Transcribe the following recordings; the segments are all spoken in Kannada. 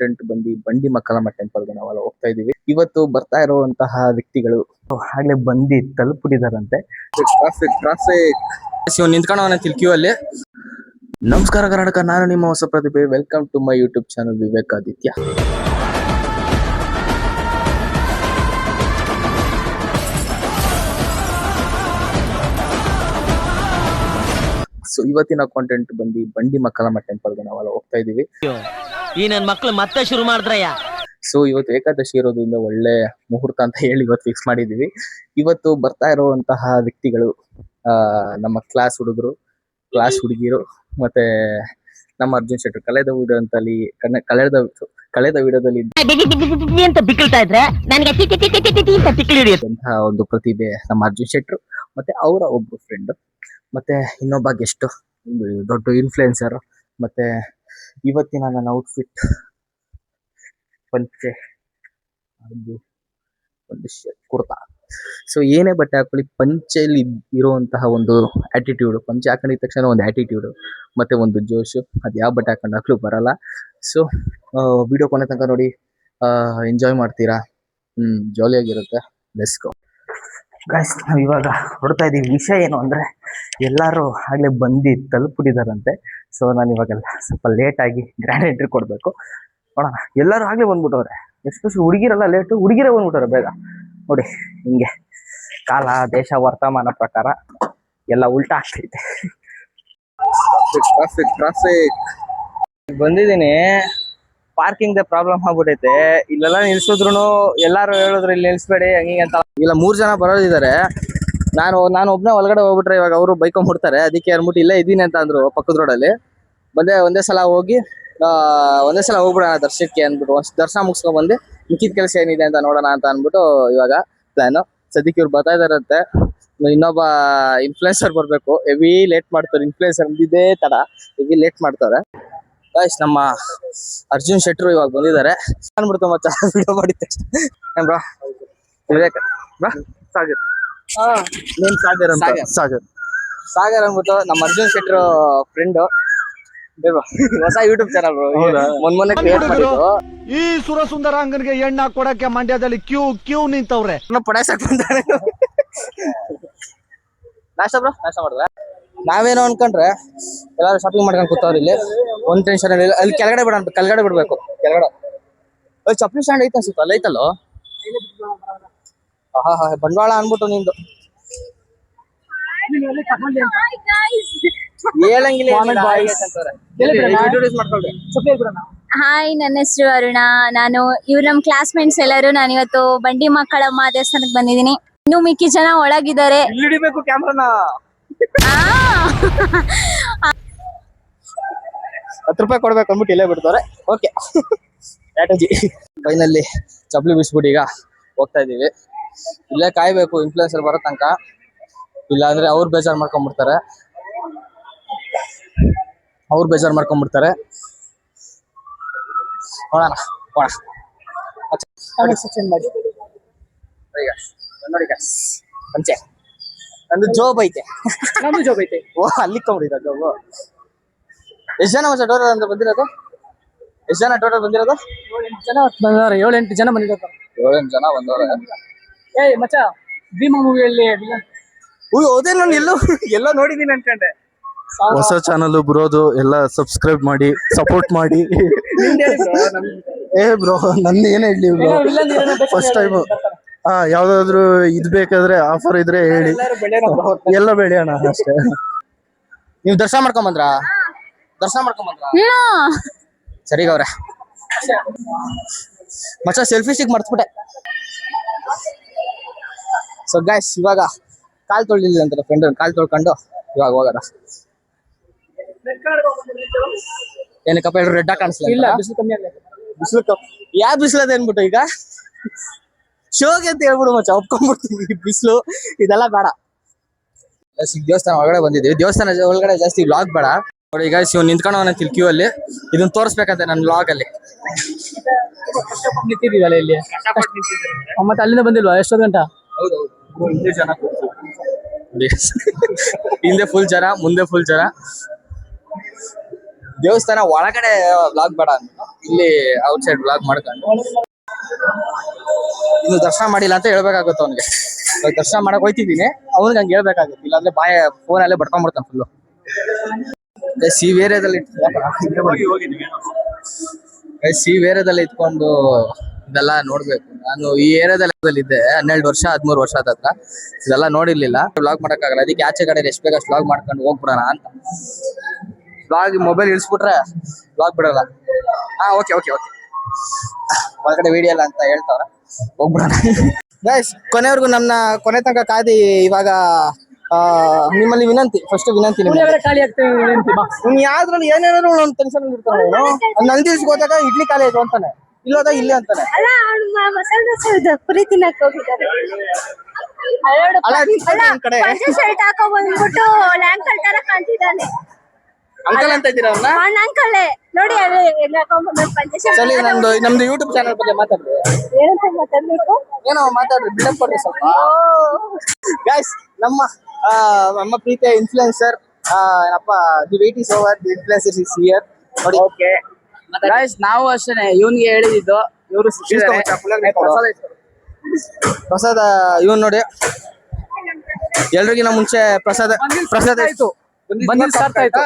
ಕಂಟೆಂಟ್ ಬಂದು ಬಂಡಿ ಮಕ್ಕಳಮ್ಮ ಟೆಂಪಲ್ಗೆ ನಾವೆಲ್ಲ ಹೋಗ್ತಾ ಇದೀವಿ. ಇವತ್ತು ಬರ್ತಾ ಇರುವಂತಹ ವ್ಯಕ್ತಿಗಳು ಆಗ್ಲೇ ಬಂದು ತಲುಪಿದಾರಂತೆ. ಟ್ರಾಫಿಕ್ ನಿಂತ್ಕೊಂಡವನ ಕ್ಯೂ ಅಲ್ಲಿ. ನಮಸ್ಕಾರ ಕರ್ನಾಟಕ, ನಾನು ನಿಮ್ಮ ಹೊಸ ಪ್ರತಿಭೆ. Welcome to my YouTube channel Vivekaditya. So ಇವತ್ತಿನ ಕಾಂಟೆಂಟ್ ಬಂದು ಬಂಡಿ ಮಕ್ಕಳಮ್ಮ ಟೆಂಪಲ್ಗೆ ನಾವೆಲ್ಲ ಹೋಗ್ತಾ ಇದೀವಿ. ಈ ನನ್ನ ಮಕ್ಕಳು ಮತ್ತೆ ಶುರು ಮಾಡಿದ್ರಯ್ಯ. ಸೊ ಇವತ್ತು ಏಕಾದಶಿ ಇರೋದ್ರಿಂದ ಒಳ್ಳೆ ಮುಹೂರ್ತ ಅಂತ ಹೇಳಿ ಇವತ್ತು ಫಿಕ್ಸ್ ಮಾಡಿದೀವಿ. ಇವತ್ತು ಬರ್ತಾ ಇರುವಂತಹ ವ್ಯಕ್ತಿಗಳು ನಮ್ಮ ಕ್ಲಾಸ್ ಹುಡುಗರು, ಕ್ಲಾಸ್ ಹುಡುಗಿರು, ಮತ್ತೆ ನಮ್ಮ ಅರ್ಜುನ್ ಶೆಟ್ಟರ್. ಕಳೆದ ವಿಡಿಯೋದಲ್ಲಿ ಅಂತ ಬಿಕ್ಕಳ್ತಾ ಇದ್ರೆ ಒಂದು ಪ್ರತಿಭೆ ನಮ್ಮ ಅರ್ಜುನ್ ಶೆಟ್ಟರ್, ಮತ್ತೆ ಅವರ ಒಬ್ರು ಫ್ರೆಂಡ್, ಮತ್ತೆ ಇನ್ನೊಬ್ಬ ಗೆಸ್ಟ್, ದೊಡ್ಡ ಇನ್ಫ್ಲುಯೆನ್ಸರ್. ಮತ್ತೆ ಇವತ್ತಿನ ನನ್ನ ಔಟ್ಫಿಟ್ ಪಂಚೆ, ಒಂದು ಕುರ್ತಾ. ಸೊ ಏನೇ ಬಟ್ಟೆ ಹಾಕೊಳ್ಳಿ, ಪಂಚೆಯಲ್ಲಿ ಇರುವಂತಹ ಒಂದು ಆಟಿಟ್ಯೂಡ್, ಪಂಚೆ ಹಾಕೊಂಡಿದ ತಕ್ಷಣ ಒಂದು ಆಟಿಟ್ಯೂಡ್ ಮತ್ತೆ ಒಂದು ಜೋಶು, ಅದು ಯಾವ ಬಟ್ಟೆ ಹಾಕೊಂಡು ಹಾಕ್ಲು ಬರಲ್ಲ. ಸೊ ವಿಡಿಯೋ ಕೊನೆ ತನಕ ನೋಡಿ, ಎಂಜಾಯ್ ಮಾಡ್ತೀರಾ, ಜಾಲಿಯಾಗಿರುತ್ತೆ. Let's go guys. ನಾವು ಇವಾಗ ಹೊರಡ್ತಾ ಇದೀವಿ. ವಿಷಯ ಏನು ಅಂದ್ರೆ, ಎಲ್ಲರೂ ಆಗ್ಲೇ ಬಂದು ತಲುಪಿದಾರಂತೆ. ಸೊ ನಾನು ಇವಾಗೆಲ್ಲ ಸ್ವಲ್ಪ ಲೇಟಾಗಿ ಗ್ರ್ಯಾಂಡ್ ಎಂಟ್ರಿ ಕೊಡಬೇಕು. ನೋಡೋಣ, ಎಲ್ಲರೂ ಆಗ್ಲೇ ಬಂದ್ಬಿಟ್ಟವ್ರೆ. ಎಸ್ಪೆಷಲಿ ಹುಡುಗಿರೆಲ್ಲ ಲೇಟು, ಹುಡುಗಿರೇ ಬಂದ್ಬಿಟ್ಟವ್ರೆ ಬೇಗ. ನೋಡಿ ಹಿಂಗೆ ಕಾಲ ದೇಶ ವರ್ತಮಾನ ಪ್ರಕಾರ ಎಲ್ಲ ಉಲ್ಟಾ ಆಗ್ತೈತೆ. ಟ್ರಾಫಿಕ್ ಬಂದಿದ್ದೀನಿ. ಪಾರ್ಕಿಂಗ್ ದ ಪ್ರಾಬ್ಲಮ್ ಆಗ್ಬಿಟ್ಟೈತೆ. ಇಲ್ಲೆಲ್ಲ ನಿಲ್ಸಿದ್ರು ಎಲ್ಲಾರು ಹೇಳಿದ್ರು ಇಲ್ಲಿ ನಿಲ್ಸ್ಬೇಡಿ ಹಂಗೆ ಅಂತ. ಇಲ್ಲ 3 ಜನ ಬರೋದಿದ್ದಾರೆ. ನಾನು ಒಬ್ಬನೇ ಒಳಗಡೆ ಹೋಗ್ಬಿಟ್ರೆ ಇವಾಗ ಅವರು ಬೈಕೊಂಡ್ ಬಿಡ್ತಾರೆ. ಅದಕ್ಕೆ ಅನ್ಬಿಟ್ಟು ಇಲ್ಲೇ ಇದ್ದೀನಿ ಅಂತ ಅಂದ್ರು ಪಕ್ಕದ ರೋಡಲ್ಲಿ. ಒಂದೇ ಸಲ ಹೋಗ್ಬಿಡೋಣ ದರ್ಶನಕ್ಕೆ ಅಂದ್ಬಿಟ್ಟು ದರ್ಶನ ಮುಗಿಸ್ಕೊಂಡ್ ಬಂದು ಮಿಕ್ಕಿದ ಕೆಲಸ ಏನಿದೆ ಅಂತ ನೋಡೋಣ ಅಂತ ಅನ್ಬಿಟ್ಟು ಇವಾಗ ಪ್ಲಾನು. ಸದ್ಯಕ್ಕೆ ಇವ್ರು ಬರ್ತಾ ಇದಾರಂತೆ. ಇನ್ನೊಬ್ಬ ಇನ್ಫ್ಲುಯೆನ್ಸರ್ ಬರ್ಬೇಕು. ಹೆವಿ ಲೇಟ್ ಮಾಡ್ತಾರೆ. ಇನ್ಫ್ಲುಯೆನ್ಸರ್ ಇದೇ ತರ ಹೆವಿ ಲೇಟ್ ಮಾಡ್ತಾರೆ. ಗೈಸ್, ನಮ್ಮ ಅರ್ಜುನ್ ಶೆಟ್ರು ಇವಾಗ ಬಂದಿದ್ದಾರೆ. ಅನ್ಬಿಡ್ತು ಮಚ್ಚ ವಿಡಿಯೋ ಮಾಡಿದ ತಕ್ಷಣ. ಬ್ರೋ ವಿವೇಕ್ ಬ್ರೋ, ಸಾಗರ್ ಸಾಗರ್ ಅಂದ್ಬಿಟ್ಟು ನಮ್ಮ ಅರ್ಜುನ್ ಶೆಟ್ರು ಫ್ರೆಂಡು. ಹೊಸ ಯೂಟ್ಯೂಬ್ ಚಾನಲ್ ಮೊನ್ನೆ ಕ್ರಿಯೇಟ್ ಮಾಡಿದ್ರು. ಈ ಸುರಸುಂದರಾಂಗನ್ಗೆ ಎಣ್ಣ ಕೊಡಕ್ಕೆ ಮಂಡ್ಯದಲ್ಲಿ ಕ್ಯೂ ನಿಂತವ್ರೆ. ಪಡಾಯ್ಸಕ್ ಬಂದಾರೆ. ನಾಷ್ಟ ಮಾಡಿದ್ರೆ ನಾವೇನೋ ಅನ್ಕೊಂಡ್ರೆ ಎಲ್ಲಾರು ಶಾಪಿಂಗ್ ಮಾಡ್ಕೊಂಡು ಕೂತವ್ರು. ಇಲ್ಲಿ ಒಂದ್ ಟೆನ್ಷನ್ ಇಲ್ಲ. ಅಲ್ಲಿ ಕೆಳಗಡೆ ಬಿಡ್ಬೇಕು. ಕೆಳಗಡೆ ಚಪ್ಪಲಿ ಸ್ಟ್ಯಾಂಡ್ ಐತೆ ಅನ್ಸುತ್ತೆ. ಅಲ್ಲಿ ಐತಲ್ಲೋ. ಬಂಡವಾಳ ಅನ್ಬಿಟ್ಟು ನಿಂದು ಹಾಯ್, ನನ್ನ ಹೆಸರು ಅರುಣ. ನಾನು ಇವ್ರು ನಮ್ ಕ್ಲಾಸ್ ಮೇಟ್ಸ್ ಎಲ್ಲರೂ. ನಾನು ಇವತ್ತು ಬಂಡಿ ಮಕ್ಕಳಮ್ಮ ದೇವಸ್ಥಾನಕ್ಕೆ ಬಂದಿದ್ದೀನಿ. ಇನ್ನು ಮಿಕ್ಕಿ ಜನ ಒಳಗಿದ್ದಾರೆ. ಹಿಡಿಬೇಕು ಕ್ಯಾಮ್ರಾನ. 10 ರೂಪಾಯಿ ಕೊಡ್ಬೇಕು ಅಂದ್ಬಿಟ್ಟು ಇಲ್ಲೇ ಬಿಡ್ತಾರೆ. ಓಕೆ, ಫೈನಲ್ಲಿ ಚಪ್ಪಲಿ ಬಿಸ್ಬಿಟ್ಟು ಈಗ ಹೋಗ್ತಾ ಇದೀವಿ. ಇಲ್ಲೇ ಕಾಯ್ಬೇಕು ಇನ್ಫ್ಲುಯೆನ್ಸರ್ ಬರೋ ತನಕ. ಇಲ್ಲ ಅಂದ್ರೆ ಅವ್ರು ಬೇಜಾರು ಮಾಡ್ಕೊಂಡ್ಬಿಡ್ತಾರೆ. ನೋಡೋಣ ನೋಡಿ ಪಂಚೆ. ನಂದು ಜೋಬ್ ಐತೆ. ಓ, ಅಲ್ಲಿ ಕೊಂಬಿಡಿದ ಜೋಬು. ಎಷ್ಟು ಜನ ಟೋಟಲ್ ಅಂತ ಬಂದಿರೋದು? ಎಷ್ಟು ಜನ ಟೋಟಲ್ ಬಂದಿರೋದು? 7-8 ಜನ ಬಂದವ್ರೆ. 7-8 ಜನ ಬಂದಿದ್ದಾರೆ. 7-8 ಜನ ಬಂದವ್ರೆ. ಮಚ್ಚ, ಭೀಮಾ ಮೂವಿಯಲ್ಲಿ ಹೌದೇ, ನಾನು ಎಲ್ಲೋ ನೋಡಿದೀನಿ ಅನ್ಕೊಂಡೆ. ಹೊಸ ಚಾನಲ್ ಬರೋದು ಎಲ್ಲ ಸಬ್ಸ್ಕ್ರೈಬ್ ಮಾಡಿ, ಸಪೋರ್ಟ್ ಮಾಡಿ. ಬ್ರೋ, ನಂದು ಏನ್ ಹೇಳಿ ಫಸ್ಟ್ ಟೈಮ್. ಯಾವ್ದಾದ್ರು ಇದ್ ಬೇಕಾದ್ರೆ ಆಫರ್ ಇದ್ರೆ ಹೇಳಿ, ಎಲ್ಲ ಬೆಳೆಯೋಣ ಅಷ್ಟೇ. ನೀವು ದರ್ಶನ ಮಾಡ್ಕೊಂಡ್ ಸರಿ ಅವ್ರೆ. ಮಚ್ಚ ಸೆಲ್ಫಿ ಸ್ಟಿಕ್ ಮರ್ತ್ಬಿಟ್ಟೆ. ಸೊ ಗೈಸ್, ಇವಾಗ ಕಾಲ್ ತೊಳಿಲಿಲ್ಲ ಅಂತ ಫ್ರೆಂಡ್ ಕಾಲ್ ತೊಳ್ಕೊಂಡು ಇವಾಗ ಹೋಗೋದ. ಏನಕ್ಕಪ್ಪ ರೆಡ್ ಕಾಣಿಸ್ಲಿಲ್ಲ? ಯಾವ ಬಿಸಿಲದ ಅನ್ಬಿಟ್ಟು ಈಗ ಶೋಗೆ ಅಂತ ಹೇಳ್ಬಿಡು ಮಚ್ಚ, ಒಪ್ಕೊಂಡ್ಬಿಡ್ತೀವಿ. ಬಿಸಿಲು ಇದೆಲ್ಲ ಬೇಡ. ದೇವಸ್ಥಾನ ಒಳಗಡೆ ಬಂದಿದ್ದೀವಿ. ದೇವಸ್ಥಾನ ಒಳಗಡೆ ಜಾಸ್ತಿ ವ್ಲಾಗ್ ಬೇಡ. ನೋಡಿ ಈಗ ಇವ್ ನಿಂತ್ಕೊಂಡವನ ಕ್ಯೂ ಅಲ್ಲಿ. ಇದನ್ನ ತೋರಿಸ್ಬೇಕಂತೆ ನನ್ನ ವ್ಲಾಗ್ ಅಲ್ಲಿ. ನಿಂತಿದ್ದೀವಲ್ಲ ಇಲ್ಲಿ, ಮತ್ತೆ ಅಲ್ಲಿಂದ ಬಂದಿಲ್ವಾ? ಎಷ್ಟೊಂದು ಗಂಟೆ? ಹಿಂದೆ ಫುಲ್ ಜನ, ಮುಂದೆ ಫುಲ್ ಜನ. ದೇವಸ್ಥಾನ ಒಳಗಡೆ ವ್ಲಾಗ್ ಬೇಡ ಅಂತ ಇಲ್ಲಿ ಔಟ್ ಸೈಡ್ ಬ್ಲಾಗ್ ಮಾಡ್ಕೊಂಡು ಇನ್ನು ದರ್ಶನ ಮಾಡಿಲ್ಲ ಅಂತ ಹೇಳ್ಬೇಕಾಗುತ್ತೆ ಅವ್ನಿಗೆ. ಇವಾಗ ದರ್ಶನ ಮಾಡಕ್ ಹೋಯ್ತಿದ್ದೀನಿ, ಅವ್ನಿಗೆ ಹಂಗೆ ಹೇಳ್ಬೇಕಾಗುತ್ತೆ, ಇಲ್ಲಾಂದ್ರೆ ಫೋನಲ್ಲೇ ಬಡ್ಕೊಂಡ್ಬಿಡ್ತಾನೆ ಫುಲ್ಲು. ಸಿ ವೇರಿಯಾದಲ್ಲಿ ಇಟ್ಕೊಂಡು ಇದೆಲ್ಲ ನೋಡ್ಬೇಕು. ನಾನು ಈ ಏರಿಯಾದಲ್ಲಿ ಇದ್ದೆ 12 ವರ್ಷ 13 ವರ್ಷ ಹತ್ರ ಇದೆಲ್ಲ ನೋಡಿರ್ಲಿಲ್ಲ. ವ್ಲಾಗ್ ಮಾಡಕ್ಕಾಗಲ್ಲ, ಅದಕ್ಕೆ ಆಚೆ ಕಡೆ ಎಷ್ಟು ಬೇಗ ವ್ಲಾಗ್ ಮಾಡ್ಕೊಂಡು ಹೋಗ್ಬಿಡೋಣ ಅಂತ. ವ್ಲಾಗ್ ಮೊಬೈಲ್ ಇಳಿಸ್ಬಿಟ್ರೆ ವ್ಲಾಗ್ ಬಿಡಲ್ಲ. ಓಕೆ ಒಳಗಡೆ ವಿಡಿಯೋ ಇಲ್ಲ ಅಂತ ಹೇಳ್ತಾವ್ರ, ಹೋಗ್ಬಿಡೋಣ. ಗೈಸ್, ಕೊನೆವರೆಗೂ ಕೊನೆ ತನಕ ಕಾದಿ. ಇವಾಗ ನಿಮ್ಮಲ್ಲಿ ಫಸ್ಟ್ ವಿನಂತಿ ಖಾಲಿ ಆಗ್ತೇವೆ. ಯಾವ್ದ್ರಲ್ಲಿ ಏನೇನಾದ್ರು ಒಂದು ಟೆನ್ಷನ್ ಇರ್ತಾನೆ. ನಂದಿಲ್ಸ್ ಹೋದಾಗ ಇಡ್ಲಿ ಖಾಲಿ ಆಯ್ತು ಅಂತಾನೆ, ಇಲ್ಲೋದಾಗ ಇಲ್ಲಿ ಅಂತಾನೆ. ಅಲ್ಲ ಅವ್ನು ಮಸಾಲೆ ದೋಸೆ ಪುರಿ ತಿನ್ನಕ್ ಹೋಗಿದ್ದಾರೆ. ಪಂಚೆ ಶರ್ಟ್ ಹಾಕೋ ಬಂದ್ಬಿಟ್ಟು ಲ್ಯಾಂಕಲ್ ತರ ಕಾಣ್ತಿದ್ದಾನೆ. ಅಂಕಲ್ ಅಂತ ಇದ್ದೀರಾ ಅವ್ರನ್ನ? ಅಂಕಲೇ ನೋಡಿ, ಪಂಚೆ ಶರ್ಟ್. ನಮ್ದು ಯೂಟ್ಯೂಬ್ ಚಾನಲ್ ಬಗ್ಗೆ ಮಾತಾಡ್ರಿ. ಏನಂತ ಮಾತಾಡ್ಬೇಕು? ಏನೋ ಮಾತಾಡ್ರಿ, ಬಿಲ್ಡಪ್ ಕೊಡ್ರಿ ಸ್ವಲ್ಪ. ಗೈಸ್, ನಮ್ಮ ಪ್ರೀತಿಯ influencer the wait is over, the influencer is here ನೋಡಿ. ಓಕೆ ಗೈಸ್, ನಾವು ಅಷ್ಟೇ ಇವನ್ಗೆ ಹೇಳಿದ್ದು, ಇವರು ಪ್ರಸಾದ ಇವನ್ ನೋಡಿ. ಎಲ್ರಿಗಿನ ಮುಂಚೆ ಪ್ರಸಾದ ಆಯ್ತು, ಬಂದಿದ್ದು ಸಾರ್ಥ ಆಯ್ತು.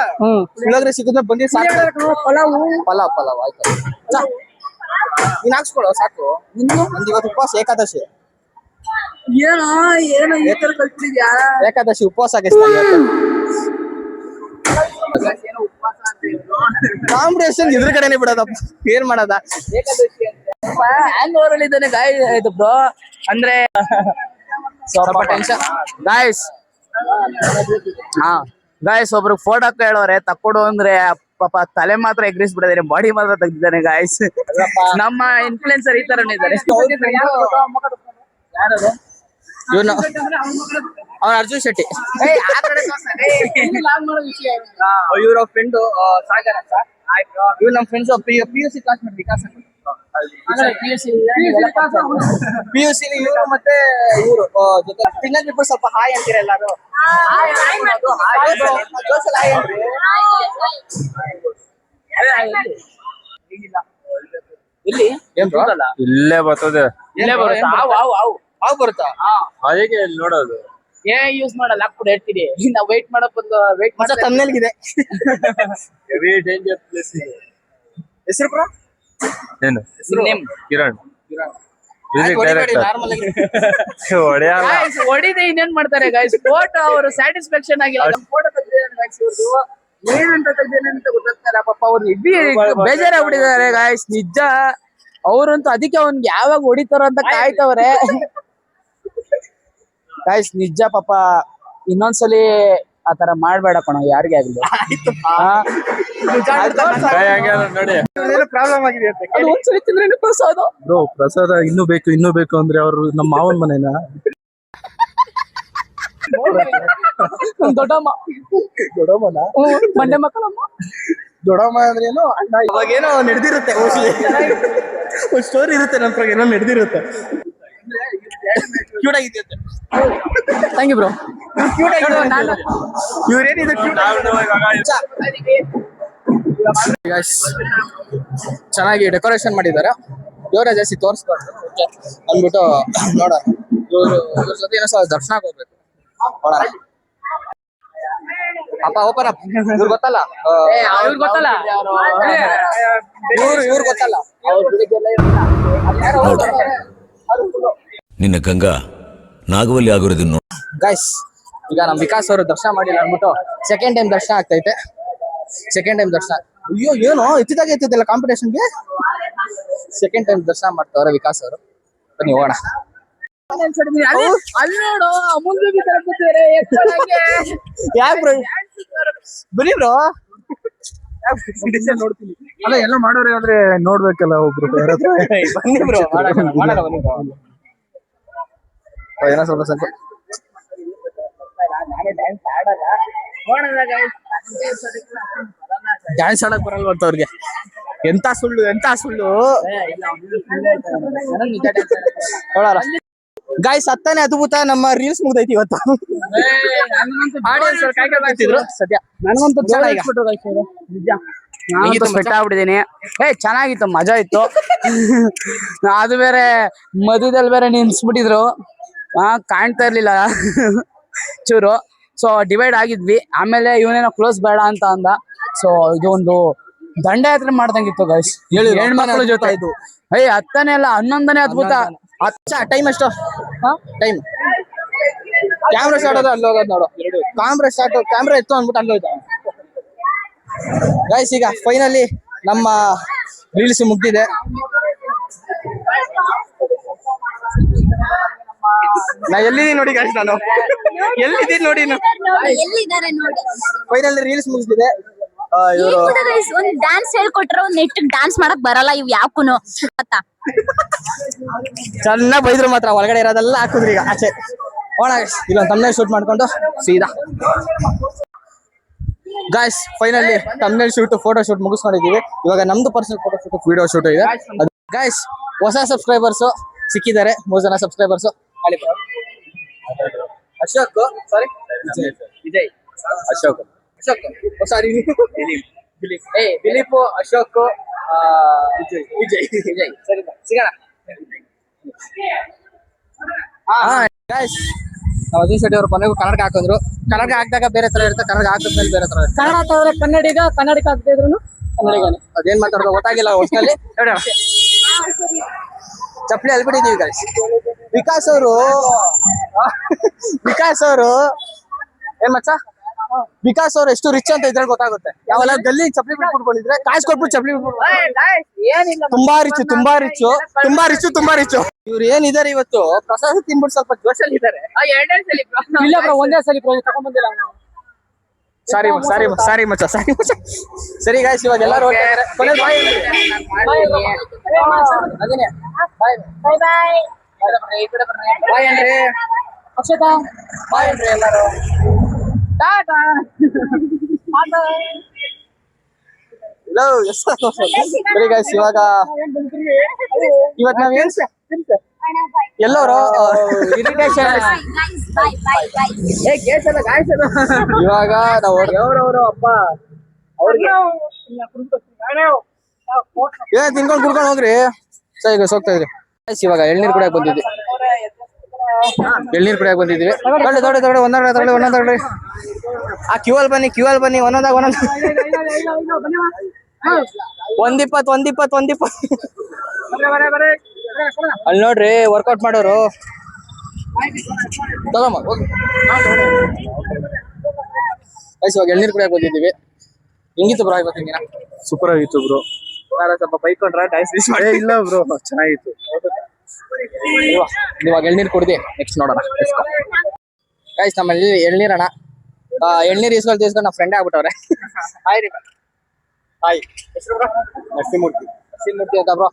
ಪುಳಿಯೋಗರೆ ಸಿಕ್ಕಿದ್ರೆ ಬಂದಿದ್ದು ಪಲಾವ್ ಆಯ್ತು. ನೀನ್ ಹಾಕ್ಸ್ಕೊಳ ಸಾಕು. ನಂದು ಇವತ್ತು ಉಪವಾಸ, ಏಕಾದಶಿ. ಏನೋ ಈ ತರ ಕಲ್ತಿದ್ಯಾ? ಏಕಾದಶಿ ಉಪವಾಸ ಆಗಿಸ್ತಾನೆ. ಕಾಂಪಿಟೇಷನ್ ಇದ್ರ ಕಡೆನೆ ಬಿಡೋದಪ್ಪ, ಏನ್ ಮಾಡೋದ. ಹ್ಯಾಂಗ್ ಓವರ್ ಅಲ್ಲಿ ಇದ್ದಾನೆ ಗಾಯ ಆಯ್ತು ಬ್ರೋ. ಅಂದ್ರೆ ಸ್ವಲ್ಪ ಟೆನ್ಷನ್. ಗಾಯ್ಸ್ ಒಬ್ರು ಫೋಟೋ ಕೇಳೋರೆ ತಕ್ಕೊಡು ಅಂದ್ರೆ ಪಾಪ ತಲೆ ಮಾತ್ರ ಎಗ್ರಿಸ್ಬಿಟ್ಟಿದ್ದಾರೆ, ಬಾಡಿ ಮಾತ್ರ ತೆಗ್ದಿದ್ದಾನೆ ಗಾಯ್ಸ್. ನಮ್ಮ ಇನ್ಫ್ಲುಯೆನ್ಸರ್ ಈ ತರನೇ ಇದ್ದಾರೆ. ಯಾರದು? ಅವ್ರ ಅರ್ಜುನ್ ಶೆಟ್ಟಿ. ಇವ್ರ ಫ್ರೆಂಡ್ ಸಾಗರ್ ಅಂತ. ಇವ್ರು ನಮ್ಮ ಫ್ರೆಂಡ್ಸ್ PUC ಕ್ಲಾಸ್ಮೇಟ್ ವಿಕಾಸ್ ಅಂತ. PUC ಇವರು ಮತ್ತೆ ಇವರು ಜೊತೆ ತಿನ್ನೋದ್ ಬಿಟ್ಟು ಸ್ವಲ್ಪ ಹಾಯ್ ಅಂತೀರ ಎಲ್ಲಾರು. ಇಲ್ಲಿ ಇಲ್ಲೇ ಬರ್ತದೆ. ಇಲ್ಲೇ ಬರುತ್ತಾ? ಹಾವು ಬರುತ್ತಾ? ಹೇಗೆ ಇಲ್ಲಿ ನೋಡೋದು? ಯೂಸ್ ಮಾಡಲ್ಲ, ಹಾಕ್ಬಿಟ್ಟು ಹೇಳ್ತೀನಿ. ನಾವು ವೇಟ್ ಮಾಡಕ್ ಒಂದು ವೇಟ್ ಮತ್ತೆ ತಮ್ಮೇಲ್ಗಿದೆ. Very danger place. ಹೆಸರು ಬ್ರೋ? ಏನು? ನೇಮ್ ಕಿರಣ್. ಹೊಡಿದೆ ಇನ್ನೇನ್ ಮಾಡ್ತಾರೆ ಗಾಯ್ಸ್. ಫೋಟೋ ಅವರು ಸ್ಯಾಟಿಸ್ಫ್ಯಾಕ್ಷನ್ ಆಗಿಲ್ಲ. ಫೋಟೋ ಏನಂತ ತೆಗ್ದೇನೆ ಅಂತ ಗೊತ್ತಾಗ್ತಾರ. ಪಾಪ ಅವ್ರು ಇಡೀ ಬೇಜಾರಾಗ್ಬಿಟ್ಟಿದ್ದಾರೆ ಗಾಯ್ಸ್. ನಿಜ ಅವ್ರಂತೂ ಅದಕ್ಕೆ ಅವ್ನ್ಗೆ ಯಾವಾಗ ಹೊಡಿತಾರೋ ಅಂತ ಕಾಯ್ತವ್ರೆ ಗಾಯ್ಸ್. ನಿಜ ಪಾಪ ಇನ್ನೊಂದ್ಸಲಿ ಆತರ ಮಾಡ್ಬೇಡ ಕಣ ಯಾರಿಗೆ ಆಗ್ಲಿ. ಪ್ರಾಬ್ಲಮ್ ಆಗಿದೆ ಅಂತ ಒಂದ್ಸಲಿ ತಿಂದ್ರೆ ಪ್ರಸಾದ. ಬ್ರೋ, ಪ್ರಸಾದ ಇನ್ನೂ ಬೇಕು ಅಂದ್ರೆ ಅವ್ರು ನಮ್ಮ ಮಾವನ್ ಮನೆನಾ? ದೊಡ್ಡಮ್ಮ ಮಂಡ್ಯ ಮಕ್ಕಳಮ್ಮ. ದೊಡ್ಡಮ್ಮ ಅಂದ್ರೆ ಏನು ಅಣ್ಣ. ಇವಾಗೇನೋ ನಡೆದಿರುತ್ತೆ, ಒಂದು ಸ್ಟೋರಿ ಇರುತ್ತೆ ನಮ್ಮ ಏನೋ ನಡೆದಿರುತ್ತೆ. ಕ್ಯೂಟ್ ಆಗಿದೆಯಂತೆ. Thank you bro. ಇವ್ರೇನಿದೆ ಚೆನ್ನಾಗಿ ಡೆಕೋರೇಷನ್ ಮಾಡಿದ್ದಾರೆ. ಇವರ ಜಾಸ್ತಿ ತೋರಿಸ್ಬಾರ್ದು ಅಂದ್ಬಿಟ್ಟು ನೋಡೋಣ. ಇವ್ರ ಜೊತೆ ಏನೋ ಸ್ವಲ್ಪ ದರ್ಶನಕ್ಕೆ ಹೋಗ್ಬೇಕು. ನೋಡೋಣ. ಅಪ್ಪ ಓಪನ್ ಅಪ್. ಇವ್ರು ಗೊತ್ತಲ್ಲ, ಇವ್ರು ಗೊತ್ತಲ್ಲ, ಇವ್ರು ಗೊತ್ತಲ್ಲ. ನಿನ್ನ ಗಂಗಾ ನಾಗವಲ್ಲಿ ಆಗಿರೋದನ್ನು ಗೈಸ್, ಈಗ ನಮ್ ವಿಕಾಸ್ ಅವರು ದರ್ಶನ ಮಾಡಿಲ್ಲ ಅಂದ್ಬಿಟ್ಟು ಸೆಕೆಂಡ್ ಟೈಮ್ ದರ್ಶನ ಆಗ್ತೈತೆ. ಅಯ್ಯೋ ಏನು ಎತ್ತಿದ್ದಿಲ್ಲ ಕಾಂಪಿಟೇಷನ್ಗೆ. ಸೆಕೆಂಡ್ ಟೈಮ್ ದರ್ಶನ ಮಾಡ್ತಾವ್ರೆ ವಿಕಾಸ್ ಅವರು. ಬನ್ನಿ ಹೋಗೋಣ. ಅಲ್ಲಿ ನೋಡು ಮುಂದೆ ಯಾಕೆ ಬ್ರೋ? ಬನ್ನಿ ಬ್ರೋ. ನೋಡ್ತೀನಿ. ಅಲ್ಲ, ಎಲ್ಲ ಮಾಡೋರೆ ಆದ್ರೆ ನೋಡ್ಬೇಕಲ್ಲ ಒಬ್ರು. ಬನ್ನಿ ಬ್ರೋ, ಮಾಡೋಣ ಬನ್ನಿ ಬ್ರೋ. ಏನೋ ಸ್ವಲ್ಪ ಡ್ಯಾನ್ಸ್ ಆಡಕ್ ಬರಲ್ವಂತ ಅವ್ರಿಗೆ. ಎಂತ ಸುಳ್ಳು. ನೋಡೋಣ ಗಾಯ್ಸ್. ಹತ್ತಾನೆ ಅದ್ಭುತ ನಮ್ಮ ರೀಲ್ಸ್ ಮುಗ್ದೈತಿ ಇವತ್ತು. ಸದ್ಯ ನನಗಂತೂ ನಿಜ ಸ್ವೆಟ್ ಆಗ್ಬಿಟ್ಟಿದೀನಿ. ಚೆನ್ನಾಗಿತ್ತು, ಮಜಾ ಇತ್ತು. ಅದು ಬೇರೆ ಮಧ್ಯದಲ್ಲಿ ಬೇರೆ ನಿಲ್ಸ್ಬಿಟ್ಟಿದ್ರು, ಕಾಣ್ತಾ ಇರ್ಲಿಲ್ಲ ಚೂರು. ಸೊ ಡಿವೈಡ್ ಆಗಿದ್ವಿ. ಆಮೇಲೆ ಇವನೇನೋ ಕ್ಲೋಸ್ ಬೇಡ ಅಂತ ಅಂದ. ಸೊ ಇದೊಂದು ದಂಡಯಾತ್ರೆ ಮಾಡ್ದಂಗಿತ್ತು ಗೈಸ್, ಹೆಣ್ಮಕ್ಳ ಜೊತೆ. ಇದು 10ನೇ ಅಲ್ಲ 11ನೇ ಅದ್ಭುತ. ಟೈಮ್ ಎಷ್ಟು? ಟೈಮ್ ಕ್ಯಾಮ್ರಾ ಸ್ಟಾರ್ಟ್ ಆದ್ರೆ ಅಲ್ಲಿ ಹೋಗೋದು ನೋಡು. ಕ್ಯಾಮ್ರಾ ಎತ್ತು ಅಂದ್ಬಿಟ್ಟು ಅಲ್ಲಿ ಹೋಯ್ತು ಗೈಸ್. ಈಗ ಫೈನಲಿ ನಮ್ಮ ರೀಲ್ಸ್ ಮುಗ್ದಿದೆ. ನಾ ಎಲ್ಲಿದ್ದೀನಿ ನೋಡಿ ಗೈಸ್, ನಾನು ಎಲ್ಲಿದ್ದೀನಿ ನೋಡಿ. ಎಲ್ಲಿದ್ದಾರೆ ನೋಡಿ. ಫೈನಲಿ ರೀಲ್ಸ್ ಮುಗಿದಿದೆ. ಇವರು ಒಂದ್ ಡ್ಯಾನ್ಸ್ ಹೇಳ್ಕೊಟ್ರೆ ಒಂದ್ ನೆಟ್ ಡ್ಯಾನ್ಸ್ ಮಾಡಕ್ ಬರಲ್ಲ ಇವ್ ಯಾಕೂನು. ಚೆನ್ನಾಗಿ ಬೈದ್ರು ಮಾತ್ರ, ಒಳಗಡೆ ಇರೋದೆಲ್ಲ ಹಾಕಿದ್ರಿ ಈಗ ಆಚೆ. ಇಲ್ಲೊಂದು ತಮ್ನೇಲ್ ಶೂಟ್ ಮಾಡ್ಕೊಂಡು ಸೀದಾ guys finally thumbnail shoot, photo shoot ಮುಗಿಸ್ಕೊಂಡಿದೀವಿ. ಇವಾಗ ನಮ್ದು personal photo shoot, video shoot ಇದೆ. ಗಾಯ್ಸ್ ಹೊಸ ಸಬ್ಸ್ಕ್ರೈಬರ್ಸ್ ಸಿಕ್ಕಿದ್ದಾರೆ, 3 ಜನ subscribers. Ashok, sorry Vijay, Ashok sorry Dilip, Ashok, Vijay. ಸರಿ ಸಿಗೋಣ. ಗಾಯ್ಸ್ ಅರ್ಜುನ್ ಶೆಟ್ಟಿ ಅವರು ಕೊನೆಗೂ ಕನ್ನಡಕ ಹಾಕಿದ್ರು. ಕನ್ನಡಕ ಹಾಕಿದಾಗ ಬೇರೆ ತರ ಇರುತ್ತೆ, ಕನ್ನಡಕ ಹಾಕಿದ್ಮೇಲೆ ಬೇರೆ ತರ ಇರುತ್ತೆ. ಕನ್ನಡ ಹಾಕಿದ್ರೆ ಕನ್ನಡಿಗ, ಕನ್ನಡಕ ಹಾಕ್ತಿದ್ರು ಕನ್ನಡಿಗನೇ. ಅದೇನ್ ಮಾತಾಡೋದು ಗೊತ್ತಾಗಿಲ್ಲ ಒಟ್ಟಿನಲ್ಲಿ. ಚಪ್ಪಲಿ ಅಲ್ಬಿಟ್ಟಿದೀವಿ ಗಾಯ್ಸ್. ವಿಕಾಸ್ ಅವರು ಏನ್ ಮಚ್ಚ, ವಿಕಾಸ್ ಅವ್ರು ಎಷ್ಟು ರಿಚ್ ಅಂತ ಇದ್ರಲ್ಲಿ ಗೊತ್ತಾಗುತ್ತೆ. ಯಾವೆಲ್ಲ ಗಲ್ಲಿ ಚಪ್ಪಲಿ ಬಿಟ್ಬಿಟ್ಕೊಂಡಿದ್ರೆ ಕಾಸು ಕೊಟ್ಬಿಟ್ಟು ಚಪ್ಪಲಿ ತುಂಬಾ ರಿಚ್. ಇವ್ರು ಏನಿದ್ದಾರೆ ಇವತ್ತು ಪ್ರಸಾದ ತಿನ್ಬಿಟ್ಟು ಸ್ವಲ್ಪ ಜೋಶಲ್ಲಿ ಇದ್ದಾರೆ. ಇಲ್ಲ ಬ್ರೋ, ಒಂದೇ ಸಲ ತಗೊಂಡ್ಬಂದಿಲ್ಲ. ಸಾರಿ ಮಚ್ಚ. ಸರಿ ಗಾಯ್ಸ್, ಇವಾಗ ಎಲ್ಲರೂ ಅದೇನೆ ಬಾಯ್ ಅಂದ್ರೆ ಅಕ್ಷತಾ ಬಾಯ್ ಅಂದ್ರೆ ಎಲ್ಲರೂ ಟಾಟಾ. ಸರಿ ಗಾಯ್ಸ್, ಇವಾಗ ಇವತ್ತು ನಾವ್ ಏನ್ ಎಲ್ಲರೂ ಇರಿಟೇಷನ್. ಇವಾಗ ನಾವು ಅಪ್ಪ ಅವ್ರಿಗೆ ಏನ್ ತಿನ್ಕೊಂಡು ಕುಡ್ಕೊಂಡು ಹೋಗ್ರಿ. ಸರಿ ಈಗ ಹೋಗ್ತಾ ಇದ್ರಿ. ಇವಾಗ ಎಳ್ನೀರ್ ಕುಡಿಯಕ್ ಬಂದಿದ್ವಿ. ತೊಗೊಳ್ಳಿ ಒಂದೊಂದ್ ಆ ಕ್ಯೂ ಅಲ್ಲಿ ಬನ್ನಿ ಒಂದೊಂದಾಗ ಒಂದ್ 20 ಅಲ್ಲಿ ನೋಡ್ರಿ ವರ್ಕೌಟ್ ಮಾಡೋರು. ತಗೊಮ್ಮ ಇವಾಗ ಎಳ್ನೀರ್ ಕುಡಿಯಕ್ ಬಂದಿದ್ದೀವಿ. ಹೆಂಗಿತ್ತು ಬ್ರೋ ಇವತ್ತಿನ ದಿನ? ಸೂಪರ್ ಆಗಿತ್ತು ಬ್ರೋ. ಸ್ವಲ್ಪ ಬೈಕೊಂಡ್ರ ಡೈಸ್ ಮಿಸ್ ಮಾಡಿ? ಇಲ್ಲ ಬ್ರೋ, ಚೆನ್ನಾಗಿತ್ತು. ಇವಾಗ ಎಳ್ನೀರ್ ಕುಡ್ದಿ ನೆಕ್ಸ್ಟ್ ನೋಡೋಣ. ಗೈಸ್ ನಮ್ಮಲ್ಲಿ ಎಳ್ನೀರಣ ಎಳ್ನೀರ್ ಇಸ್ಕೊಂಡು ನಮ್ಮ ಫ್ರೆಂಡೇ ಆಗ್ಬಿಟ್ಟವ್ರೆ. ಹಾಯ್ ನರಸಿಂಹಮೂರ್ತಿ ಅಂತ ಬ್ರೋ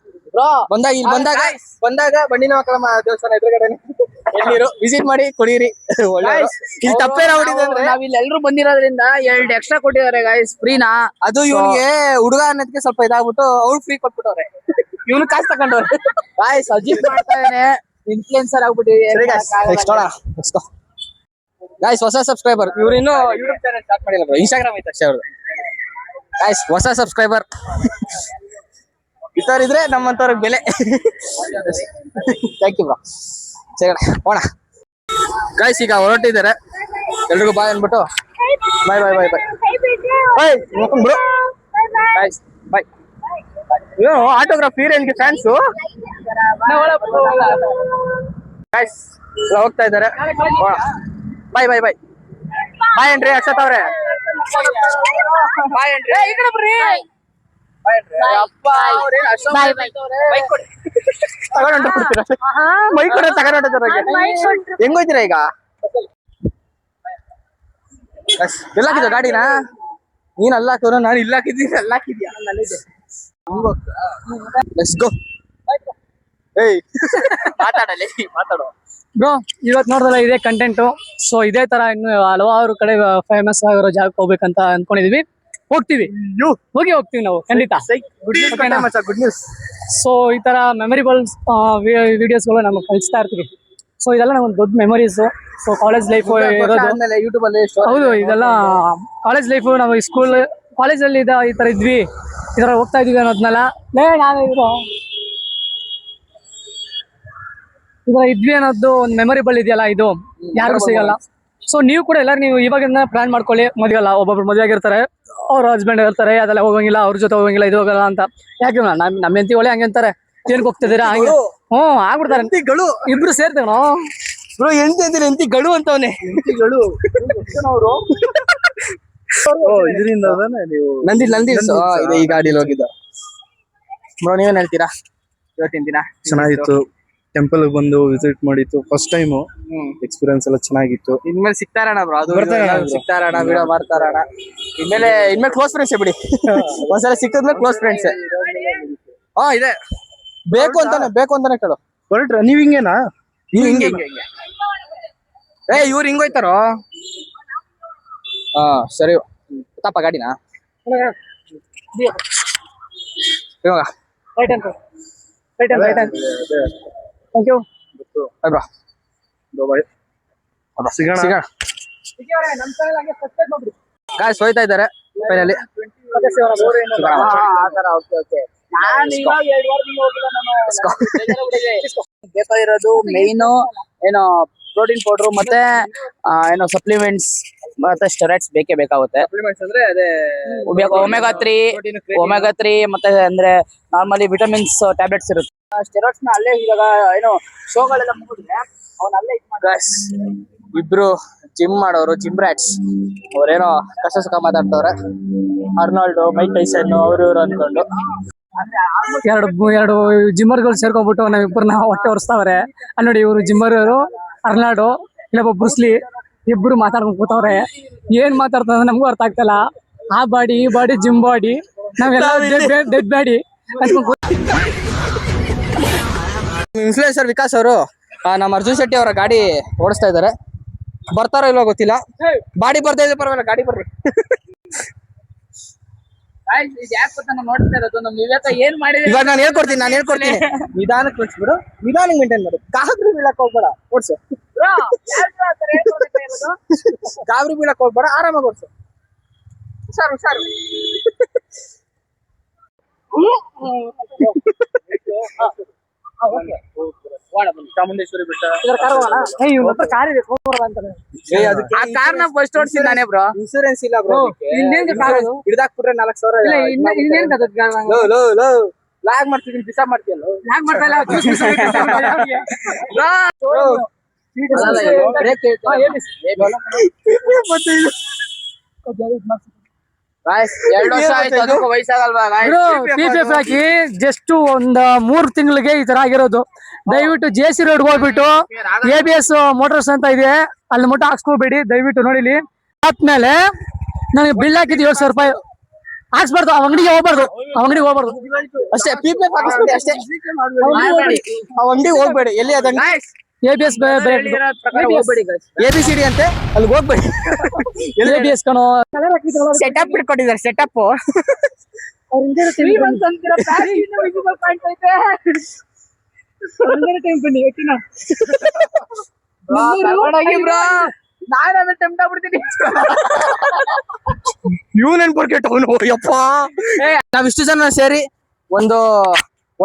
ಬಂದಾಗ ಬಂಡಿನ ಮಕ್ಕಳಮ್ಮ ದೇವಸ್ಥಾನ ಎದುರುಗಡೆ ಎಳ್ನೀರು ವಿಸಿಟ್ ಮಾಡಿ ಕುಡೀರಿ. ಇಲ್ಲಿ ತಪ್ಪೇನ ಹೊಡಿದೆ ಅಂದ್ರೆ ನಾವ್ ಇಲ್ಲಿ ಎಲ್ರು ಬಂದಿರೋದ್ರಿಂದ 2 ಎಕ್ಸ್ಟ್ರಾ ಕೊಟ್ಟಿದ್ದಾರೆ ಗೈಸ್, ಫ್ರೀನಾ. ಅದು ಇವನಿಗೆ ಹುಡುಗ ಅನ್ನೋದಕ್ಕೆ ಸ್ವಲ್ಪ ಇದಾಗ್ಬಿಟ್ಟು ಅವ್ರು ಫ್ರೀ ಕೊಟ್ಬಿಟ್ಟವ್ರೆ, ಇವನು ಕಾಸು ತಗೊಂಡವ್ರೆ. ಗಾಯ್ಸ್ ಅಜಿತ್ ಮಾಡ್ತಾ ಇದ್ದಾನೆ, ಇನ್ಫ್ಲುಯೆನ್ಸರ್ ಆಗ್ಬಿಟ್ಟಿದೆ. ಗಾಯ್ಸ್ ಹೊಸ ಸಬ್ಸ್ಕ್ರೈಬರ್, ಇವ್ರು ಇನ್ನೂ ಯೂಟ್ಯೂಬ್ ಚಾನಲ್ ಸ್ಟಾರ್ಟ್ ಮಾಡಿಲ್ಲ ಬ್ರೋ, ಇನ್ಸ್ಟಾಗ್ರಾಮ್ ಐತೆ ಅಷ್ಟೇ ಅವ್ರದ್ದು. ಗಾಯ್ಸ್ ಹೊಸ ಸಬ್ಸ್ಕ್ರೈಬರ್ ಇದ್ರೆ ನಮ್ಮಂತವ್ರಿಗೆ ಬೆಲೆ. Thank you bro. ಸರಿ ಹೋಣ ಗಾಯ್ಸ್, ಈಗ ಹೊರಟಿದ್ದಾರೆ. ಎಲ್ರಿಗೂ ಬಾಯ್ ಅನ್ಬಿಟ್ಟು bye bro. Guys bye. Autograph ಹೀರೋಯಿನ್ಗೆ ಫ್ಯಾನ್ಸು. ಗಾಯ್ಸ್ ಹೋಗ್ತಾ ಇದ್ದಾರೆ. ಬಾಯ್ ಏನ್ರಿ ಅಕ್ಷತ್ ಅವ್ರೆ? ಬಾಯ್ ಏನ್ರಿ? ಹೆಂಗೋಯ್ತೀರಾ ಈಗ? ಎಲ್ಲ ಹಾಕಿದ ಗಾಡಿನ ನೀನ್ ಅಲ್ಲ ಹಾಕೋರು, ನಾನು ಇಲ್ಲ ಹಾಕಿದ್ದೀನಿ. ಅಲ್ಲ ಹಾಕಿದ್ಯಾ? ಮಾತಾಡೋ ಬ್ರೋ. ಇವತ್ತು ನೋಡಿದ್ರೆ ಇದೇ ಕಂಟೆಂಟ್. ಸೊ ಇದೇ ತರ ಇನ್ನು ಹಲವಾರು ಕಡೆ ಫೇಮಸ್ ಆಗಿರೋ ಜಾಗಕ್ಕೆ ಹೋಗ್ಬೇಕಂತ ಅನ್ಕೊಂಡಿದೀವಿ. ಹೋಗ್ತೀವಿ ನಾವು ಖಂಡಿತ. Good news. ಸೊ ಈ ತರ ಮೆಮೊರಿಬಲ್ಸ್ ವಿಡಿಯೋಸ್ಗಳು ನಮ್ಗೆ ಕಳಿಸ್ತಾ ಇರ್ತೀವಿ. ಸೊ ಇದೆಲ್ಲ ನಮ್ಗೆ ದೊಡ್ಡ ಮೆಮೊರೀಸ್. ಸೊ ಕಾಲೇಜ್ ಲೈಫ್ ಇರೋದು ಯೂಟ್ಯೂಬ್ ಅಲ್ಲಿ ಹೌದು, ಇದೆಲ್ಲ ಕಾಲೇಜ್ ಲೈಫ್. ನಾವು ಸ್ಕೂಲ್ ಕಾಲೇಜಲ್ಲಿ ಈ ತರ ಇದ್ವಿ, ಈ ತರ ಹೋಗ್ತಾ ಇದೀವಿ ಅನ್ನೋದ್ನೆಲ್ಲ ನಾವೇ ಈ ತರ ಇದ್ವಿ ಅನ್ನೋದು ಒಂದು ಮೆಮೊರಿಬಲ್ ಇದೆಯಲ್ಲ, ಇದು ಯಾರಿಗೂ ಸಿಗಲ್ಲ. ಸೊ ನೀವು ಕೂಡ ಎಲ್ಲರೂ ನೀವು ಇವಾಗಿಂದ ಪ್ಲಾನ್ ಮಾಡ್ಕೊಳ್ಳಿ. ಮದುವೆ ಅಲ್ಲ, ಒಬ್ಬೊಬ್ರು ಮದುವೆ ಆಗಿರ್ತಾರೆ, ಅವ್ರ ಹಸ್ಬೆಂಡ್ ಇರ್ತಾರೆ, ಅದೆಲ್ಲ ಹೋಗಂಗಿಲ್ಲ, ಅವ್ರ ಜೊತೆ ಹೋಗಂಗಿಲ್ಲ, ಇದು ಹೋಗಲ್ಲ ಅಂತ. ಯಾಕೆ ನಮ್ಮ ಹೆಂಡತಿ ಒಳ್ಳೆ ಹಂಗೆ ಅಂತಾರೆ, ಏನಕ್ಕೆ ಹೋಗ್ತಿದ್ದೀರಾ ಹಂಗೆ ಆಗ್ಬಿಡ್ತಾರೆ. ಇಬ್ರು ಸೇರ್ತೇವೋ ಬ್ರೋ, ಎಂತಿಗಳು ಅಂತವನೇ ಇದರಿಂದ ನೀವು ನಂದಿ ಈ ಗಾಡಿಲಿ ಹೋಗಿದ್ದ. ಬ್ರೋ ನೀವೇನ್ ಹೇಳ್ತೀರಾ ಇವತ್ತಿನ ದಿನ? ಚೆನ್ನಾಗಿತ್ತು. ಟೆಂಪಲ್ ಬಂದು ವಿಸಿಟ್ ಮಾಡಿತ್ತು ಫಸ್ಟ್ ಟೈಮ್. ಎಕ್ಸ್ಪೀರಿಯನ್ಸ್ ಎಲ್ಲ ಚೆನ್ನಾಗಿತ್ತು. ಇನ್ಮೇಲೆ ಸಿಗ್ತಾರಣ ಬ್ರೋ, ಅದು ಸಿಗ್ತಾರಣ, ವಿಡಿಯೋ ಮಾಡ್ತಾರಣ. ಇನ್ಮೇಲೆ ಕ್ಲೋಸ್ ಫ್ರೆಂಡ್ಸ್ ಬಿಡಿ. ಒಂದ್ಸಲ ಸಿಕ್ಕಿದ್ಮೇಲೆ ಕ್ಲೋಸ್ ಫ್ರೆಂಡ್ಸ್. ಇದೆ ಬೇಕು ಅಂತಾನೆ ಕೇಳು. ಹೊರಟ್ರ ನೀವ್ ಹಿಂಗೇನಾ? ಹಿಂಗೆ ಇವ್ರು ಹಿಂಗೋಯ್ತಾರೋ? ಸರಿ ತಪ್ಪ ಗಾಡಿನಾ ಇವಾಗ ಥ್ಯಾಂಕ್ ಯು. ಸಿಗೋಣ. ಗಾಯ್ಸ್ ಹೋಯ್ತಾ ಇದ್ದಾರೆ ಫೈನಲಿ. ಬೇಕಾಗಿರೋದು ಮೇನ್ ಏನೋ ಪ್ರೋಟೀನ್ ಪೌಡರ್ ಮತ್ತೆ ಏನೋ ಸಪ್ಲಿಮೆಂಟ್ಸ್ ಮತ್ತೆ ಸ್ಟೆರಾಯ್ಡ್ಸ್ ಬೇಕೇ ಬೇಕಾಗುತ್ತೆ. ಅಂದ್ರೆ ಅದೇ ಒಮೆಗಾ 3 ಮತ್ತೆ ಅಂದ್ರೆ ನಾರ್ಮಲಿ ವಿಟಮಿನ್ಸ್ ಟ್ಯಾಬ್ಲೆಟ್ಸ್ ಇರುತ್ತೆ. ಸ್ಟೆರಾಯ್ಡ್ಸ್ ನ ಅಲ್ಲೇ ಇವಾಗ ಏನೋ ಶೋಗಳೆಲ್ಲ ಮುಗಿದ್ರೆ ಅವನ ಅಲ್ಲೇ ಇಬ್ರು ಜಿಮ್ ಮಾಡೋರು, ಜಿಮ್ ರ್ಯಾಟ್ಸ್, ಅವ್ರೇನೋ ಕಷ್ಟ ಸುಖ ಮಾತಾಡ್ತವ್ರೆ. ಅರ್ನಾಲ್ಡು, ಮೈಕ್ ಟೈಸನ್ ಅವ್ರು ಇವ್ರು ಅನ್ಕೊಂಡು ಎರಡು ಜಿಮ್ಮರ್ಗಳು ಸೇರ್ಕೊಂಡ್ಬಿಟ್ಟು ನಾವಿಬ್ಬರನ್ನ ಹೊಟ್ಟೆ ಹೊರಿಸ್ತಾವ್ರೆ. ನೋಡಿ ಇವರು ಜಿಮ್ಮರ್, ಅರ್ನಾಲ್ಡು, ಇಲ್ಲೊಬ್ಬ ಬ್ರೂಸ್ಲಿ, ಇಬ್ರು ಮಾತಾಡ್ಕೊಂಡು ಕೂತವ್ರೆ. ಏನ್ ಮಾತಾಡ್ತಾರೆ ನಮಗೂ ಅರ್ಥ ಆಗ್ತಲ್ಲ. ಆ ಬಾಡಿ ಈ ಬಾಡಿ ಜಿಮ್ ಬಾಡಿ, ನಾವೆಲ್ಲ ಡೆಡ್ ಬಾಡಿ. ಇನ್ಫ್ಲೂಯೆನ್ಸರ್ ವಿಕಾಸ್ ಅವರು ನಮ್ಮ ಅರ್ಜುನ್ ಶೆಟ್ಟಿ ಅವರ ಗಾಡಿ ಓಡಿಸ್ತಾ ಇದಾರೆ. ಬರ್ತಾರೋ ಇಲ್ವೋ ಗೊತ್ತಿಲ್ಲ. ಬಾಡಿ ಬರ್ತಾ ಇದೆ, ಪರವಾಗಿಲ್ಲ, ಗಾಡಿ ಬರ್ರಿ. ನೋಡ್ತಾ ಇರೋದು ನಮ್ ವಿವೇಕ ಏನ್ ಮಾಡಿದ್ರೆ ಇವಾಗ ನಾನು ಹೇಳ್ಕೊಡ್ತೀನಿ ನಿಧಾನಕ್ಕೆ ಕಳಿಸ್ಬಿಡು, ನಿಧಾನಕ್ಕೆ ಮೇಂಟೈನ್ ಮಾಡು. ಕಾಬ್ರಿ ಬೀಳಕ್ ಹೋಗ್ಬೇಡ, ಓಡ್ಸು. ಕಾಬ್ರಿ ಬೀಳಕ್ ಹೋಗ್ಬೇಡ, ಆರಾಮಾಗಿ ಓಡ್ಸು. ಹುಷಾರು. ಚಾಮುಂಡೇಶ್ವರಿ ಬೆಟ್ಟ ಆ ಕಾರ್ನ ಫಸ್ಟ್ ಓಡಿಸಿ ನಾನೇ ಬ್ರೋ. ಇನ್ಸೂರೆನ್ಸ್ ಇಲ್ಲ ಬ್ರೋ, ಹಿಡ್ದಾಕ್ಬಿಟ್ರೆ 4,000 ಲಾಗ್ ಮಾಡ್ತಿದ್ದೀನಿ, ಬಿಸಾ ಮಾಡ್ತೀಯಲ್ಲ. PPF ಹಾಕಿ ಜಸ್ಟ್ ಒಂದ್ 3 ತಿಂಗಳಿಗೆ ಈ ತರ ಆಗಿರೋದು. ದಯವಿಟ್ಟು JC ರೋಡ್ ಹೋಗ್ಬಿಟ್ಟು ABS ಮೋಟರ್ಸ್ ಅಂತ ಇದೆ, ಅಲ್ಲಿ ಮಟ್ಟ ಹಾಕ್ಸ್ಕೋಬೇಡಿ ದಯವಿಟ್ಟು. ನೋಡಿಲಿ ಆದ್ಮೇಲೆ ನನಗೆ ಬಿಲ್ ಹಾಕಿದ್ 7,000 ರೂಪಾಯಿ ಹಾಕ್ಸ್ಬಾರ್ದು. ಅಂಗಡಿಗೆ ಹೋಗ್ಬಾರ್ದು ಅಷ್ಟೇ. PPF ಹಾಕಿಸ್ಬಿಡಿ ಅಷ್ಟೇ, ಅಂಗಡಿಗೆ ಹೋಗ್ಬೇಡಿ. ಎಲ್ಲಿ ಅದ ABS ABCD ಅಂತೆ, ಅಲ್ಲಿಗೆ ಹೋಗ್ಬೇಡಿ. ABS ಕಣೋ ಸೆಟಪ್ ಇಟ್ಕೊಂಡಿದ್ದಾರೆ, ಸೆಟಪ್. ನಾವಿಷ್ಟು ಜನ ಸೇರಿ ಒಂದು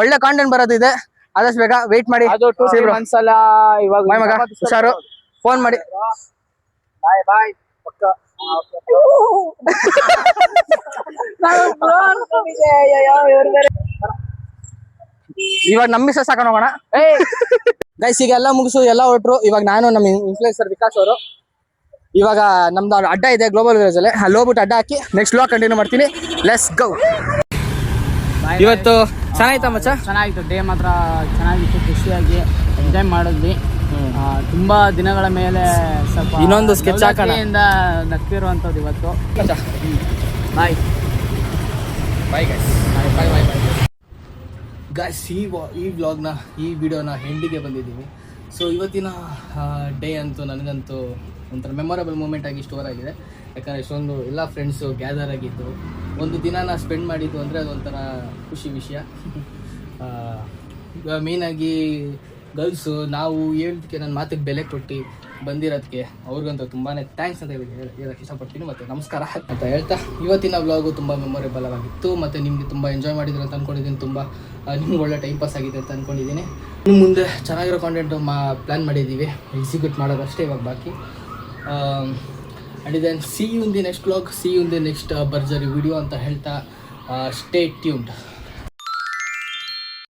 ಒಳ್ಳೆ ಕಾಂಟೆಂಟ್ ಬರೋದಿದೆ. ಆದಷ್ಟು ಬೇಗ ವೇಟ್ ಮಾಡಿ. ಅದು ಒಂದ್ಸಲ ಇವಾಗ ಹುಷಾರು, ಫೋನ್ ಮಾಡಿ. ಬಾಯ್ ಇವಾಗ ನಮ್ಮ ಮಿಸ್ಸಸ್ ಹಾಕೊಂಡು ಹೋಗೋಣ ಗೈಸ್. ಈಗ ಎಲ್ಲ ಮುಗಿಸು, ಎಲ್ಲ ಹೊರಟ್ರು. ಇವಾಗ ನಾನು ನಮ್ಮ ಇನ್ಫ್ಲೂಯೆನ್ಸರ್ ವಿಕಾಸ್ ಅವರು ಇವಾಗ ನಮ್ದು ಅಡ್ಡ ಇದೆ ಗ್ಲೋಬಲ್ ವಿಲೇಜ್ ಅಲ್ಲಿ, ಅಲ್ಲಿ ಹೋಗ್ಬಿಟ್ಟು ಅಡ್ಡ ಹಾಕಿ ನೆಕ್ಸ್ಟ್ ವ್ಲಾಗ್ ಕಂಟಿನ್ಯೂ ಮಾಡ್ತೀನಿ. Let's go. ಇವತ್ತು ಚೆನ್ನಾಗಿತ್ತ ಮಚ್ಚ? ಚೆನ್ನಾಗಿತ್ತು. ಡೇ ಮಾತ್ರ ಚೆನ್ನಾಗಿತ್ತು, ಖುಷಿಯಾಗಿ ಎಂಜಾಯ್ ಮಾಡಿದ್ವಿ. ತುಂಬಾ ದಿನಗಳ ಮೇಲೆ ಸ್ವಲ್ಪ ಇನ್ನೊಂದು ಸ್ಕೆಚ್ ಹಾಕೋಣ. ನಗ್ತಿರುವಂಥದ್ದು ಇವತ್ತು. Bye guys. ಗೈಸ್, ಈ ವ್ಲಾಗ್ನ, ಈ ವಿಡಿಯೋನ ಎಂಡಿಗೆ ಬಂದಿದ್ದೀವಿ. ಸೊ ಇವತ್ತಿನ ಡೇ ಅಂತೂ ನನಗಂತೂ ಒಂಥರ ಮೆಮೊರಬಲ್ ಮೂಮೆಂಟ್ ಆಗಿ ಸ್ಟೋರ್ ಆಗಿದೆ. ಯಾಕಂದರೆ ಇಷ್ಟೊಂದು ಎಲ್ಲ ಫ್ರೆಂಡ್ಸು ಗ್ಯಾದರ್ ಆಗಿದ್ದು ಒಂದು ದಿನಾನ ಸ್ಪೆಂಡ್ ಮಾಡಿದ್ದು ಅಂದರೆ ಅದೊಂಥರ ಖುಷಿ ವಿಷಯ. ಮೇಯ್ನಾಗಿ ಗರ್ಲ್ಸು ನಾವು ಹೇಳೋದಕ್ಕೆ ನನ್ನ ಮಾತಿಗೆ ಬೆಲೆ ಕೊಟ್ಟು ಬಂದಿರೋದಕ್ಕೆ ಅವ್ರಿಗಂತೂ ತುಂಬಾ ಥ್ಯಾಂಕ್ಸ್ ಅಂತ ಹೇಳಕ್ಕೆ ಇಷ್ಟಪಡ್ತೀನಿ. ಮತ್ತು ನಮಸ್ಕಾರ ಅಂತ ಹೇಳ್ತಾ ಇವತ್ತಿನ ವ್ಲಾಗು ತುಂಬ ಮೆಮೊರೇಬಲ್ ಆಗಿತ್ತು ಮತ್ತು ನಿಮಗೆ ತುಂಬ ಎಂಜಾಯ್ ಮಾಡಿದ್ರು ಅಂತ ಅಂದ್ಕೊಂಡಿದ್ದೀನಿ. ತುಂಬ ನಿಮ್ಗೆ ಒಳ್ಳೆ ಟೈಮ್ ಪಾಸ್ ಆಗಿದೆ ಅಂತ ಅಂದ್ಕೊಂಡಿದ್ದೀನಿ. ಇನ್ನು ಮುಂದೆ ಚೆನ್ನಾಗಿರೋ ಕಾಂಟೆಂಟು ಪ್ಲ್ಯಾನ್ ಮಾಡಿದ್ದೀವಿ, ಎಕ್ಸಿಕ್ಯೂಟ್ ಮಾಡೋದಷ್ಟೇ ಇವಾಗ ಬಾಕಿ. And then see you in the next vlog, see you in the next ಭರ್ಜರಿ ವಿಡಿಯೋ ಅಂತ ಹೇಳ್ತಾ ಸ್ಟೇ ಟ್ಯೂನ್ಡ್.